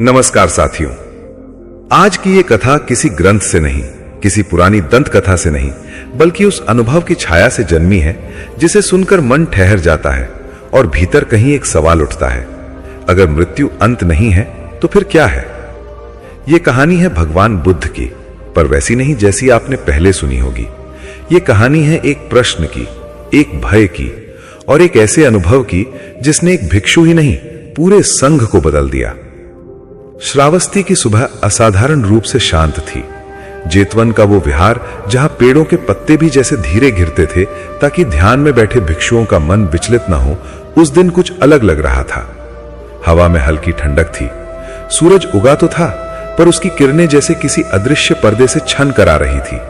नमस्कार साथियों, आज की ये कथा किसी ग्रंथ से नहीं, किसी पुरानी दंत कथा से नहीं, बल्कि उस अनुभव की छाया से जन्मी है जिसे सुनकर मन ठहर जाता है और भीतर कहीं एक सवाल उठता है, अगर मृत्यु अंत नहीं है तो फिर क्या है। ये कहानी है भगवान बुद्ध की, पर वैसी नहीं जैसी आपने पहले सुनी होगी। ये कहानी है एक प्रश्न की, एक भय की और एक ऐसे अनुभव की जिसने एक भिक्षु ही नहीं, पूरे संघ को बदल दिया। श्रावस्ती की सुबह असाधारण रूप से शांत थी। जेतवन का वो विहार, जहां पेड़ों के पत्ते भी जैसे धीरे गिरते थे ताकि ध्यान में बैठे भिक्षुओं का मन विचलित न हो, उस दिन कुछ अलग लग रहा था। हवा में हल्की ठंडक थी। सूरज उगा तो था, पर उसकी किरणें जैसे किसी अदृश्य पर्दे से छन कर आ रही थी।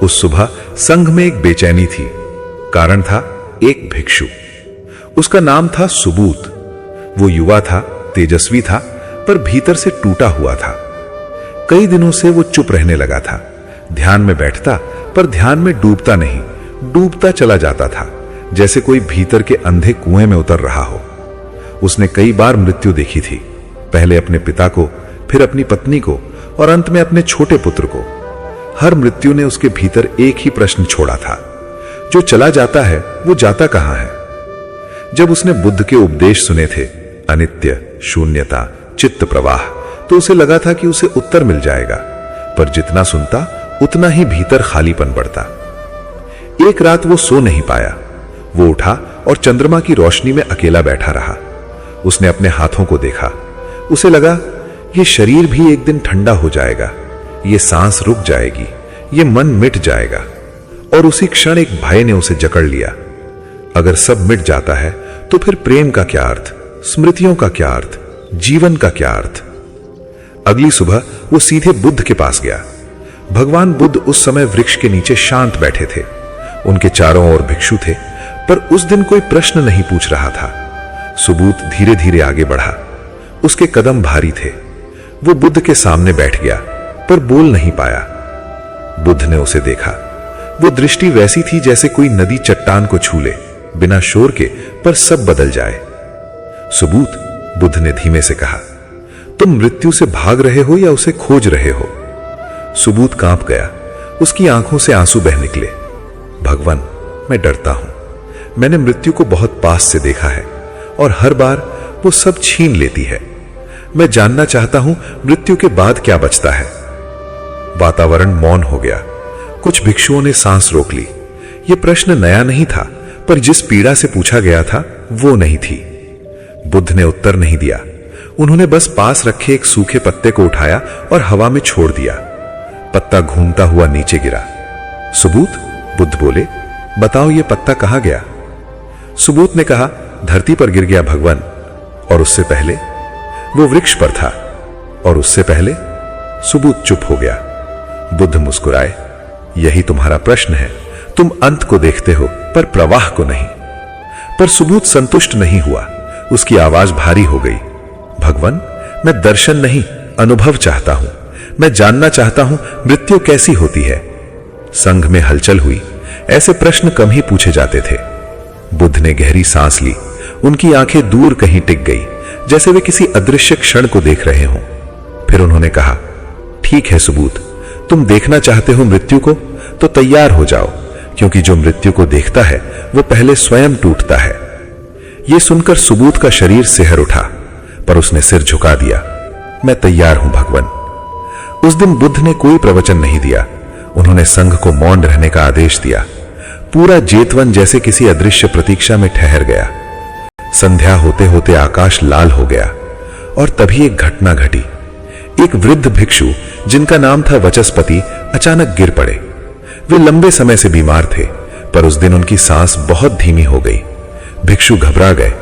उस सुबह संघ में एक बेचैनी थी। कारण था एक भिक्षु। उसका नाम था सुबूत। वो युवा था, तेजस्वी था, पर भीतर से टूटा हुआ था। कई दिनों से वो चुप रहने लगा था। ध्यान में बैठता, पर ध्यान में डूबता नहीं, डूबता चला जाता था, जैसे कोई भीतर के अंधे कुएं में उतर रहा हो। उसने कई बार मृत्यु देखी थी, पहले अपने पिता को, फिर अपनी पत्नी को और अंत में अपने छोटे पुत्र को। हर मृत्यु ने उसके भीतर एक ही प्रश्न छोड़ा था, जो चला जाता है वो जाता कहां है। जब उसने बुद्ध के उपदेश सुने थे, अनित्य, शून्यता, चित्त प्रवाह, तो उसे लगा था कि उसे उत्तर मिल जाएगा, पर जितना सुनता उतना ही भीतर खालीपन बढ़ता। एक रात वो सो नहीं पाया। वो उठा और चंद्रमा की रोशनी में अकेला बैठा रहा। उसने अपने हाथों को देखा। उसे लगा ये शरीर भी एक दिन ठंडा हो जाएगा, ये सांस रुक जाएगी, ये मन मिट जाएगा। और उसी क्षण एक भय ने उसे जकड़ लिया। अगर सब मिट जाता है तो फिर प्रेम का क्या अर्थ, स्मृतियों का क्या अर्थ, जीवन का क्या अर्थ। अगली सुबह वो सीधे बुद्ध के पास गया। भगवान बुद्ध उस समय वृक्ष के नीचे शांत बैठे थे। उनके चारों ओर भिक्षु थे, पर उस दिन कोई प्रश्न नहीं पूछ रहा था। सुबूत धीरे धीरे आगे बढ़ा। उसके कदम भारी थे। वो बुद्ध के सामने बैठ गया, पर बोल नहीं पाया। बुद्ध ने उसे देखा। वो दृष्टि वैसी थी जैसे कोई नदी चट्टान को छू ले, बिना शोर के, पर सब बदल जाए। सुबूत, बुद्ध ने धीमे से कहा, तुम मृत्यु से भाग रहे हो या उसे खोज रहे हो? सुबूत कांप गया। उसकी आंखों से आंसू बह निकले। भगवान, मैं डरता हूं। मैंने मृत्यु को बहुत पास से देखा है और हर बार वो सब छीन लेती है। मैं जानना चाहता हूं मृत्यु के बाद क्या बचता है। वातावरण मौन हो गया। कुछ भिक्षुओं ने सांस रोक ली। यह प्रश्न नया नहीं था, पर जिस पीड़ा से पूछा गया था वो नहीं थी। बुद्ध ने उत्तर नहीं दिया। उन्होंने बस पास रखे एक सूखे पत्ते को उठाया और हवा में छोड़ दिया। पत्ता घूमता हुआ नीचे गिरा। सुबूत, बुद्ध बोले, बताओ ये पत्ता कहां गया? सुबूत ने कहा, धरती पर गिर गया भगवान। और उससे पहले? वो वृक्ष पर था। और उससे पहले? सुबूत चुप हो गया। बुद्ध मुस्कुराए, यही तुम्हारा प्रश्न है। तुम अंत को देखते हो, पर प्रवाह को नहीं। पर सुबूत संतुष्ट नहीं हुआ। उसकी आवाज भारी हो गई। भगवान, मैं दर्शन नहीं, अनुभव चाहता हूं। मैं जानना चाहता हूं मृत्यु कैसी होती है। संघ में हलचल हुई। ऐसे प्रश्न कम ही पूछे जाते थे। बुद्ध ने गहरी सांस ली। उनकी आंखें दूर कहीं टिक गई, जैसे वे किसी अदृश्य क्षण को देख रहे हों। फिर उन्होंने कहा, ठीक है सुबूत, तुम देखना चाहते हो मृत्यु को, तो तैयार हो जाओ, क्योंकि जो मृत्यु को देखता है वो पहले स्वयं टूटता है। यह सुनकर सुबूत का शरीर सिहर उठा, पर उसने सिर झुका दिया। मैं तैयार हूं भगवान। उस दिन बुद्ध ने कोई प्रवचन नहीं दिया। उन्होंने संघ को मौन रहने का आदेश दिया। पूरा जेतवन जैसे किसी अदृश्य प्रतीक्षा में ठहर गया। संध्या होते होते आकाश लाल हो गया और तभी एक घटना घटी। एक वृद्ध भिक्षु, जिनका नाम था वचस्पति, अचानक गिर पड़े। वे लंबे समय से बीमार थे, पर उस दिन उनकी सांस बहुत धीमी हो गई। भिक्षु घबरा गए।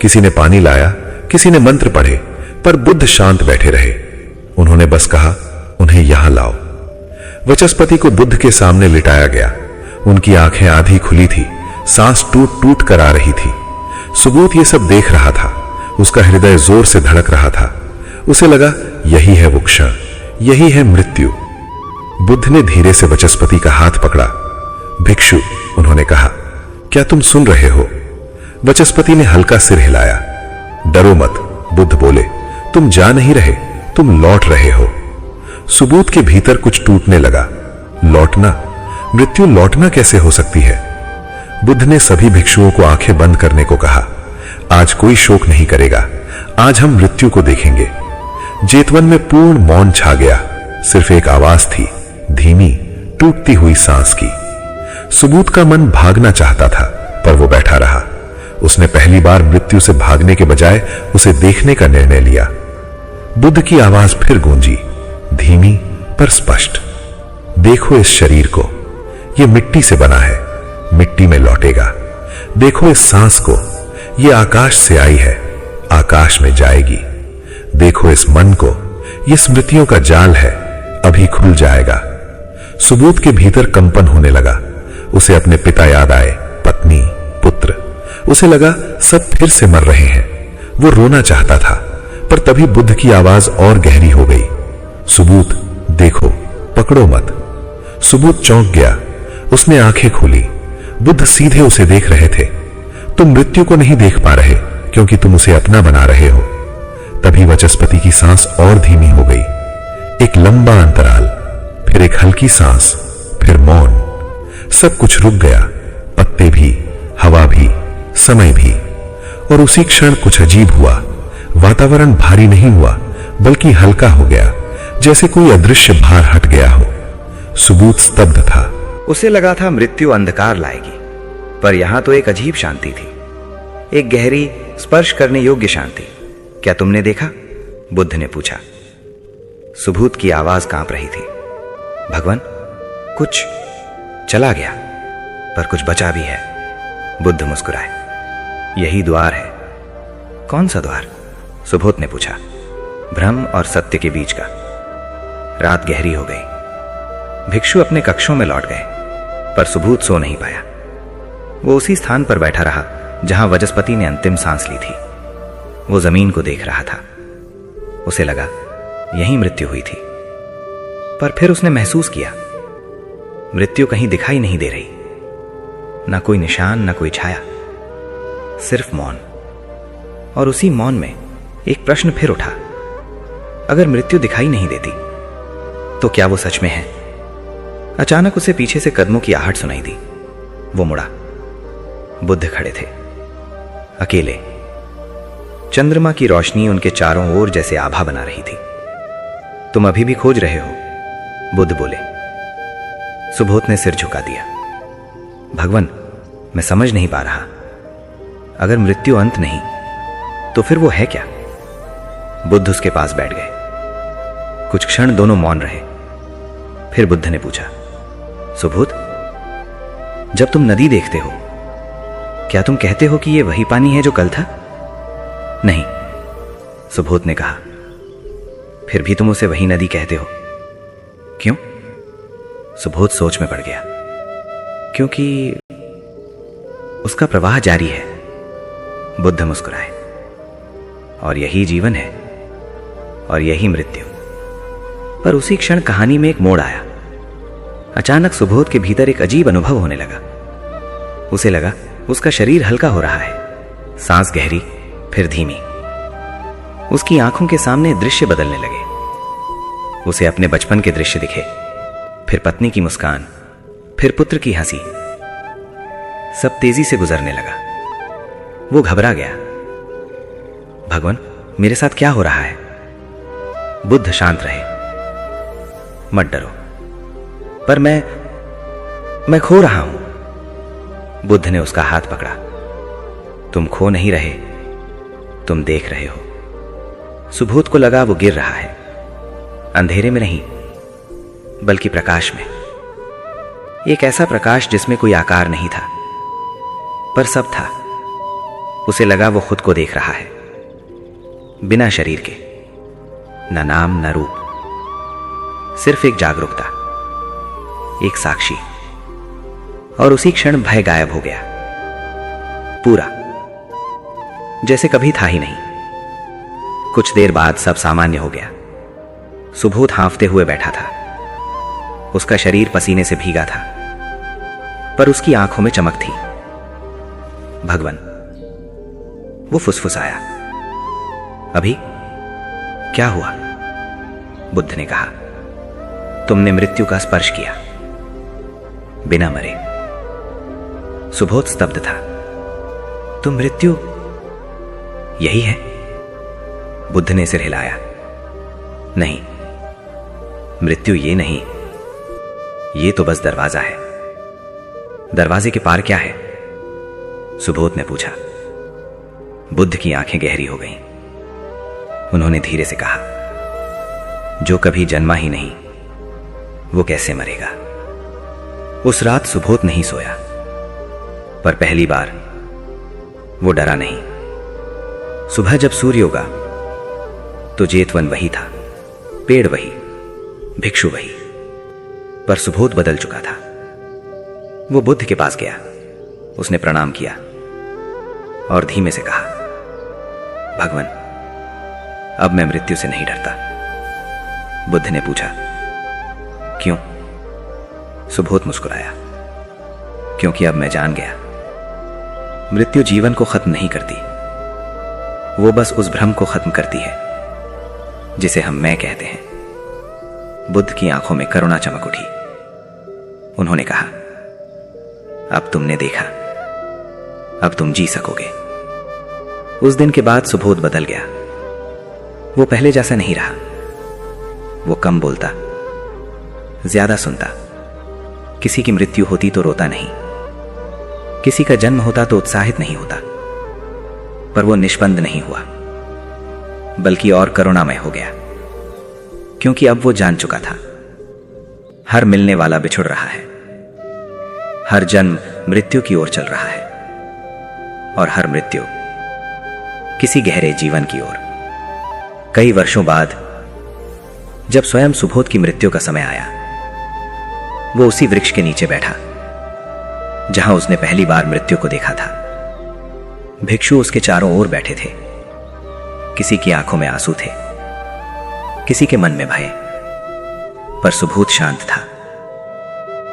किसी ने पानी लाया, किसी ने मंत्र पढ़े, पर बुद्ध शांत बैठे रहे। उन्होंने बस कहा, उन्हें यहां लाओ। वचस्पति को बुद्ध के सामने लिटाया गया। उनकी आंखें आधी खुली थी, सांस टूट टूट कर आ रही थी। सुबूत ये सब देख रहा था। उसका हृदय जोर से धड़क रहा था। उसे लगा, यही है वो क्षण, यही है मृत्यु। बुद्ध ने धीरे से वचस्पति का हाथ पकड़ा। भिक्षु, उन्होंने कहा, क्या तुम सुन रहे हो? वचस्पति ने हल्का सिर हिलाया। डरो मत, बुद्ध बोले, तुम जा नहीं रहे, तुम लौट रहे हो। सुबोध के भीतर कुछ टूटने लगा। लौटना, मृत्यु लौटना कैसे हो सकती है? बुद्ध ने सभी भिक्षुओं को आंखें बंद करने को कहा। आज कोई शोक नहीं करेगा, आज हम मृत्यु को देखेंगे। जेतवन में पूर्ण मौन छा गया। सिर्फ एक आवाज थी, धीमी टूटती हुई सांस की। सुबोध का मन भागना चाहता था, पर वो बैठा रहा। उसने पहली बार मृत्यु से भागने के बजाय उसे देखने का निर्णय लिया। बुद्ध की आवाज फिर गूंजी, धीमी पर स्पष्ट। देखो इस शरीर को, यह मिट्टी से बना है, मिट्टी में लौटेगा। देखो इस सांस को, यह आकाश से आई है, आकाश में जाएगी। देखो इस मन को, यह स्मृतियों का जाल है, अभी खुल जाएगा। सुबोध के भीतर कंपन होने लगा। उसे अपने पिता याद आए, पत्नी, पुत्र। उसे लगा सब फिर से मर रहे हैं। वो रोना चाहता था, पर तभी बुद्ध की आवाज और गहरी हो गई। सुबोध, देखो, पकड़ो मत। सुबोध चौंक गया। उसने आंखें खोली। बुद्ध सीधे उसे देख रहे थे। तुम मृत्यु को नहीं देख पा रहे क्योंकि तुम उसे अपना बना रहे हो। तभी वचस्पति की सांस और धीमी हो गई। एक लंबा अंतराल, फिर एक हल्की सांस, फिर मौन। सब कुछ रुक गया, पत्ते भी, हवा भी, समय भी। और उसी क्षण कुछ अजीब हुआ। वातावरण भारी नहीं हुआ, बल्कि हल्का हो गया, जैसे कोई अदृश्य भार हट गया हो। सुबोध स्तब्ध था। उसे लगा था मृत्यु अंधकार लाएगी, पर यहां तो एक अजीब शांति थी, एक गहरी, स्पर्श करने योग्य शांति। क्या तुमने देखा? बुद्ध ने पूछा। सुबोध की आवाज कांप रही थी। भगवान, कुछ चला गया, पर कुछ बचा भी है। बुद्ध मुस्कुराए। यही द्वार है। कौन सा द्वार? सुबोध ने पूछा। भ्रम और सत्य के बीच का। रात गहरी हो गई। भिक्षु अपने कक्षों में लौट गए, पर सुबोध सो नहीं पाया। वो उसी स्थान पर बैठा रहा जहां वचस्पति ने अंतिम सांस ली थी। वो जमीन को देख रहा था। उसे लगा यहीं मृत्यु हुई थी, पर फिर उसने महसूस किया मृत्यु कहीं दिखाई नहीं दे रही। ना कोई निशान, ना कोई छाया, सिर्फ मौन। और उसी मौन में एक प्रश्न फिर उठा, अगर मृत्यु दिखाई नहीं देती तो क्या वो सच में है? अचानक उसे पीछे से कदमों की आहट सुनाई दी। वो मुड़ा। बुद्ध खड़े थे, अकेले। चंद्रमा की रोशनी उनके चारों ओर जैसे आभा बना रही थी। तुम अभी भी खोज रहे हो? बुद्ध बोले। सुबोध ने सिर झुका दिया। भगवान, मैं समझ नहीं पा रहा। अगर मृत्यु अंत नहीं तो फिर वो है क्या? बुद्ध उसके पास बैठ गए। कुछ क्षण दोनों मौन रहे। फिर बुद्ध ने पूछा, सुबोध, जब तुम नदी देखते हो, क्या तुम कहते हो कि यह वही पानी है जो कल था? नहीं, सुबोध ने कहा। फिर भी तुम उसे वही नदी कहते हो, क्यों? सुबोध सोच में पड़ गया। क्योंकि उसका प्रवाह जारी है। बुद्ध मुस्कुराए। और यही जीवन है, और यही मृत्यु। पर उसी क्षण कहानी में एक मोड़ आया। अचानक सुबोध के भीतर एक अजीब अनुभव होने लगा। उसे लगा उसका शरीर हल्का हो रहा है, सांस गहरी, फिर धीमी। उसकी आंखों के सामने दृश्य बदलने लगे। उसे अपने बचपन के दृश्य दिखे, फिर पत्नी की मुस्कान, फिर पुत्र की हंसी। सब तेजी से गुजरने लगा। वो घबरा गया। भगवान, मेरे साथ क्या हो रहा है? बुद्ध शांत रहे। मत डरो, पर मैं खो रहा हूं। बुद्ध ने उसका हाथ पकड़ा। तुम खो नहीं रहे, तुम देख रहे हो। सुबोध को लगा वो गिर रहा है, अंधेरे में नहीं, बल्कि प्रकाश में। एक ऐसा प्रकाश जिसमें कोई आकार नहीं था, पर सब था। उसे लगा वो खुद को देख रहा है, बिना शरीर के, न नाम न रूप, सिर्फ एक जागरूकता, एक साक्षी। और उसी क्षण भय गायब हो गया, पूरा, जैसे कभी था ही नहीं। कुछ देर बाद सब सामान्य हो गया। सुबोध हांफते हुए बैठा था। उसका शरीर पसीने से भीगा था, पर उसकी आंखों में चमक थी। भगवान, वो फुसफुसाया। अभी क्या हुआ? बुद्ध ने कहा, तुमने मृत्यु का स्पर्श किया, बिना मरे। सुबोध स्तब्ध था। तुम मृत्यु, यही है? बुद्ध ने सिर हिलाया। नहीं, मृत्यु ये नहीं, ये तो बस दरवाजा है। दरवाजे के पार क्या है? सुबोध ने पूछा। बुद्ध की आंखें गहरी हो गईं। उन्होंने धीरे से कहा, जो कभी जन्मा ही नहीं, वो कैसे मरेगा? उस रात सुबोध नहीं सोया, पर पहली बार वो डरा नहीं। सुबह जब सूर्य उगा तो जेतवन वही था, पेड़ वही, भिक्षु वही, पर सुबोध बदल चुका था। वो बुद्ध के पास गया, उसने प्रणाम किया और धीमे से कहा, भगवान, अब मैं मृत्यु से नहीं डरता। बुद्ध ने पूछा, क्यों? सुबोध मुस्कुराया, क्योंकि अब मैं जान गया, मृत्यु जीवन को खत्म नहीं करती, वो बस उस भ्रम को खत्म करती है जिसे हम मैं कहते हैं। बुद्ध की आंखों में करुणा चमक उठी। उन्होंने कहा, अब तुमने देखा, अब तुम जी सकोगे। उस दिन के बाद सुबोध बदल गया। वो पहले जैसा नहीं रहा। वो कम बोलता, ज्यादा सुनता। किसी की मृत्यु होती तो रोता नहीं, किसी का जन्म होता तो उत्साहित नहीं होता, पर वो निष्पंद नहीं हुआ, बल्कि और करुणामय हो गया, क्योंकि अब वो जान चुका था, हर मिलने वाला बिछुड़ रहा है, हर जन्म मृत्यु की ओर चल रहा है, और हर मृत्यु किसी गहरे जीवन की ओर। कई वर्षों बाद जब स्वयं सुबोध की मृत्यु का समय आया, वो उसी वृक्ष के नीचे बैठा जहां उसने पहली बार मृत्यु को देखा था। भिक्षु उसके चारों ओर बैठे थे। किसी की आंखों में आंसू थे, किसी के मन में भय, पर सुबोध शांत था।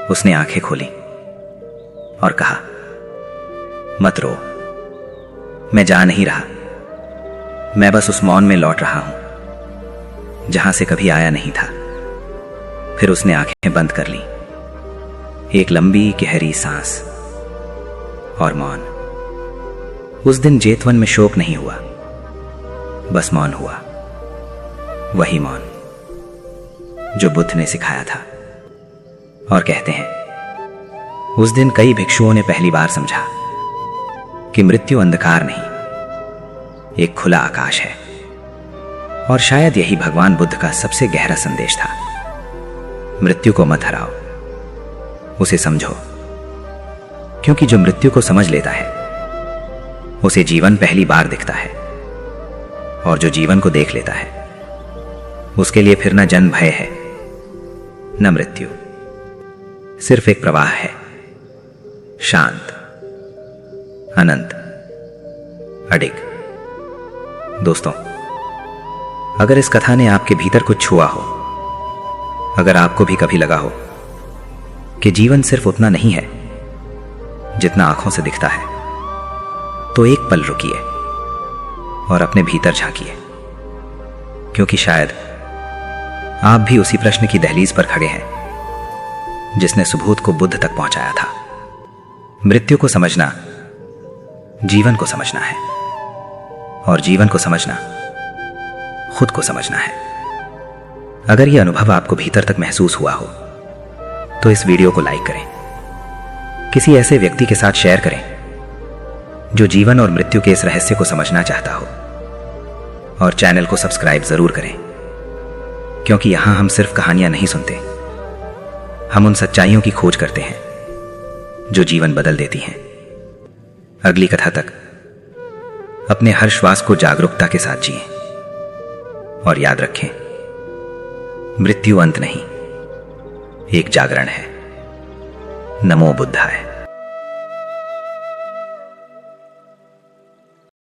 उसने आंखें खोली और कहा, मत रो, मैं जा नहीं रहा, मैं बस उस मौन में लौट रहा हूं जहां से कभी आया नहीं था। फिर उसने आंखें बंद कर ली। एक लंबी गहरी सांस और मौन। उस दिन जेतवन में शोक नहीं हुआ, बस मौन हुआ, वही मौन जो बुद्ध ने सिखाया था। और कहते हैं, उस दिन कई भिक्षुओं ने पहली बार समझा कि मृत्यु अंधकार नहीं, एक खुला आकाश है। और शायद यही भगवान बुद्ध का सबसे गहरा संदेश था। मृत्यु को मत हराओ, उसे समझो, क्योंकि जो मृत्यु को समझ लेता है उसे जीवन पहली बार दिखता है, और जो जीवन को देख लेता है उसके लिए फिर न जन्म भय है न मृत्यु, सिर्फ एक प्रवाह है, शांत, अनंत, अडिग। दोस्तों, अगर इस कथा ने आपके भीतर कुछ छुआ हो, अगर आपको भी कभी लगा हो कि जीवन सिर्फ उतना नहीं है जितना आंखों से दिखता है, तो एक पल रुकिए और अपने भीतर झांकिए, क्योंकि शायद आप भी उसी प्रश्न की दहलीज पर खड़े हैं जिसने सुबोध को बुद्ध तक पहुंचाया था। मृत्यु को समझना जीवन को समझना है, और जीवन को समझना खुद को समझना है। अगर यह अनुभव आपको भीतर तक महसूस हुआ हो तो इस वीडियो को लाइक करें, किसी ऐसे व्यक्ति के साथ शेयर करें जो जीवन और मृत्यु के इस रहस्य को समझना चाहता हो, और चैनल को सब्सक्राइब जरूर करें, क्योंकि यहां हम सिर्फ कहानियां नहीं सुनते, हम उन सच्चाइयों की खोज करते हैं जो जीवन बदल देती हैं। अगली कथा तक अपने हर श्वास को जागरूकता के साथ जिएं, और याद रखें, मृत्यु अंत नहीं, एक जागरण है। नमो बुद्धाय।